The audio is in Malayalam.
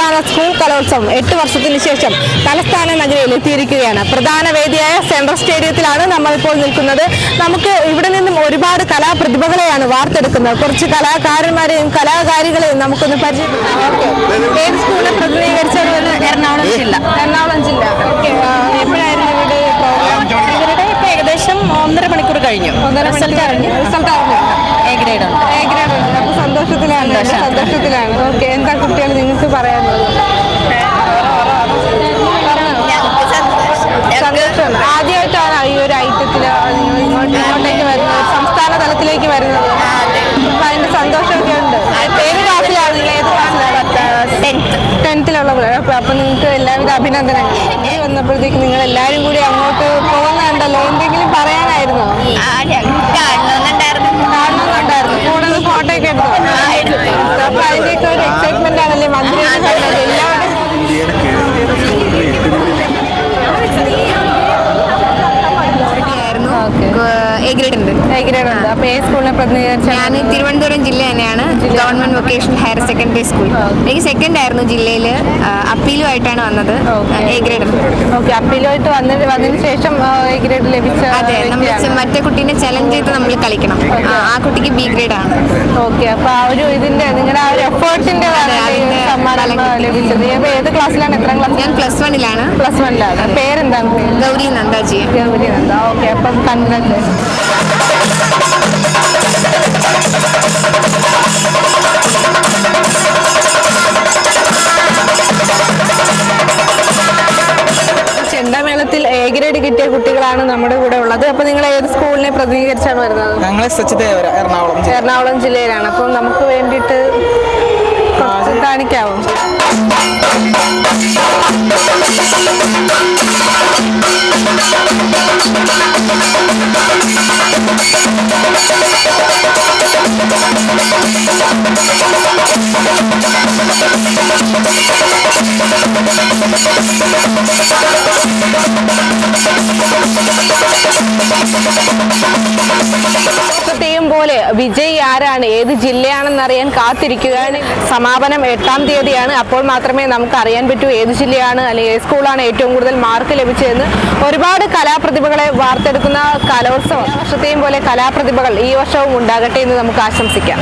സംസ്ഥാന സ്കൂൾ കലോത്സവം 8 വർഷത്തിന് ശേഷം തലസ്ഥാന നഗരിയിൽ എത്തിയിരിക്കുകയാണ്. പ്രധാന വേദിയായ സെൻട്രൽ സ്റ്റേഡിയത്തിലാണ് നമ്മളിപ്പോൾ നിൽക്കുന്നത്. നമുക്ക് ഇവിടെ നിന്നും ഒരുപാട് കലാപ്രതിഭകളെയാണ് വാർത്തെടുക്കുന്നത്. കുറച്ച് കലാകാരന്മാരെയും കലാകാരികളെയും നമുക്കൊന്ന് പരിചയപ്പെടാം. ഏത് സ്കൂളിനെ പ്രതിനിധീകരിച്ചാണ്? എറണാകുളം ജില്ല. എറണാകുളം ജില്ല. എപ്പോഴായിരുന്നു ഇവിടെ പ്രോഗ്രാം? ഇവരുടെ ഇപ്പൊ ഏകദേശം 1.5 മണിക്കൂർ കഴിഞ്ഞു. റിസൾട്ട് അറിഞ്ഞു. എ ഗ്രേഡ് ഉണ്ട്. അപ്പോൾ സന്തോഷത്തിലാണ്. ഓക്കെ, എന്താ കുട്ടികൾ നിങ്ങൾക്ക് പറയാനുള്ളത്? സന്തോഷമാണ്. ആദ്യമായിട്ടാണ് ഈ ഒരു ഐറ്റത്തിൽ ഇങ്ങോട്ടേക്ക് വരുന്നത്, സംസ്ഥാന തലത്തിലേക്ക് വരുന്നത്. അപ്പൊ അതിന്റെ സന്തോഷമൊക്കെ ഉണ്ട്. ഏത് ക്ലാസ്സിലാണ്? ഏത് ക്ലാസ്സിലാണ്? 10th-ലുള്ള പിള്ളേർ. അപ്പൊ നിങ്ങൾക്ക് എല്ലാവിധ അഭിനന്ദനങ്ങളും. വന്നപ്പോഴത്തേക്ക് നിങ്ങൾ എല്ലാവരും കൂടി അങ്ങോട്ട് പോകുന്നുണ്ടല്ലോ, എന്തെങ്കിലും പറയാനായിരുന്നോ? കാണുന്നുണ്ടായിരുന്നു. കൂടുതൽ ഫോട്ടോ ഒക്കെ എടുത്തോ? അപ്പൊ അതിന്റെയൊക്കെ ഒരു എക്സൈറ്റ്മെന്റ് ആണല്ലേ മന്ത്രി എല്ലാവരും. എ ഗ്രേഡ് ഉണ്ട്. അപ്പൊ ഏത് സ്കൂളിനെ പ്രതിനിധീകരിച്ച? ഞാൻ തിരുവനന്തപുരം ജില്ല തന്നെയാണ്, government vocational higher secondary school. എനിക്ക് സെക്കൻഡ് ആയിരുന്നു ജില്ലയിൽ, അപ്പീലുമായിട്ടാണ് വന്നത്. എ ഗ്രേഡ് ഉണ്ട്. ഓക്കെ, അപ്പീലുമായിട്ട് വന്നതിന് ശേഷം എ ഗ്രേഡ് ലഭിച്ച? അതെ, നമ്മൾ മറ്റേ കുട്ടീനെ ചലഞ്ച് ചെയ്ത് നമ്മൾ കളിക്കണം. ആ കുട്ടിക്ക് ബി ഗ്രേഡ് ആണ്. ഓക്കെ, അപ്പൊ ആ ഒരു ഇതിന്റെ നിങ്ങളുടെ ആ ഒരു എഫേർട്ടിന്റെ സമ്മാനം ലഭിച്ചത്. ഏത് ക്ലാസ്സിലാണ്? എത്രാം ക്ലാസ്? ഞാൻ +1-ലാണ്. +1-ലാണ്. പേരെന്താണ്? ഗൗരി നന്ദാജി. ഗൗരി നന്ദ. ഓക്കെ, അപ്പം കണ്ടിട്ട് ചെണ്ടമേളത്തിൽ എ ഗ്രേഡ് കിട്ടിയ കുട്ടികളാണ് നമ്മുടെ കൂടെ ഉള്ളത്. അപ്പൊ നിങ്ങൾ ഏത് സ്കൂളിനെ പ്രതിനിധീകരിച്ചാണ് വരുന്നത്? എറണാകുളം ജില്ലയിലാണ്. അപ്പം നമുക്ക് വേണ്ടിയിട്ട് കാണിക്കാവോ? പോലെ വിജയ് ആരാണ്, ഏത് ജില്ലയാണെന്നറിയാൻ കാത്തിരിക്കുകയാണ്. സമാപനം 8-ാം തീയതിയാണ്. അപ്പോൾ മാത്രമേ നമുക്ക് അറിയാൻ പറ്റൂ ഏത് ജില്ലയാണ് അല്ലെങ്കിൽ ഏത് സ്കൂളാണ് ഏറ്റവും കൂടുതൽ മാർക്ക് ലഭിച്ചതെന്ന്. ഒരുപാട് കലാപ്രതിഭകളെ വാർത്തെടുക്കുന്ന കലോത്സവം. വർഷത്തെയും പോലെ കലാപ്രതിഭകൾ ഈ വർഷവും ഉണ്ടാകട്ടെ എന്ന് നമുക്ക് ആശംസിക്കാം.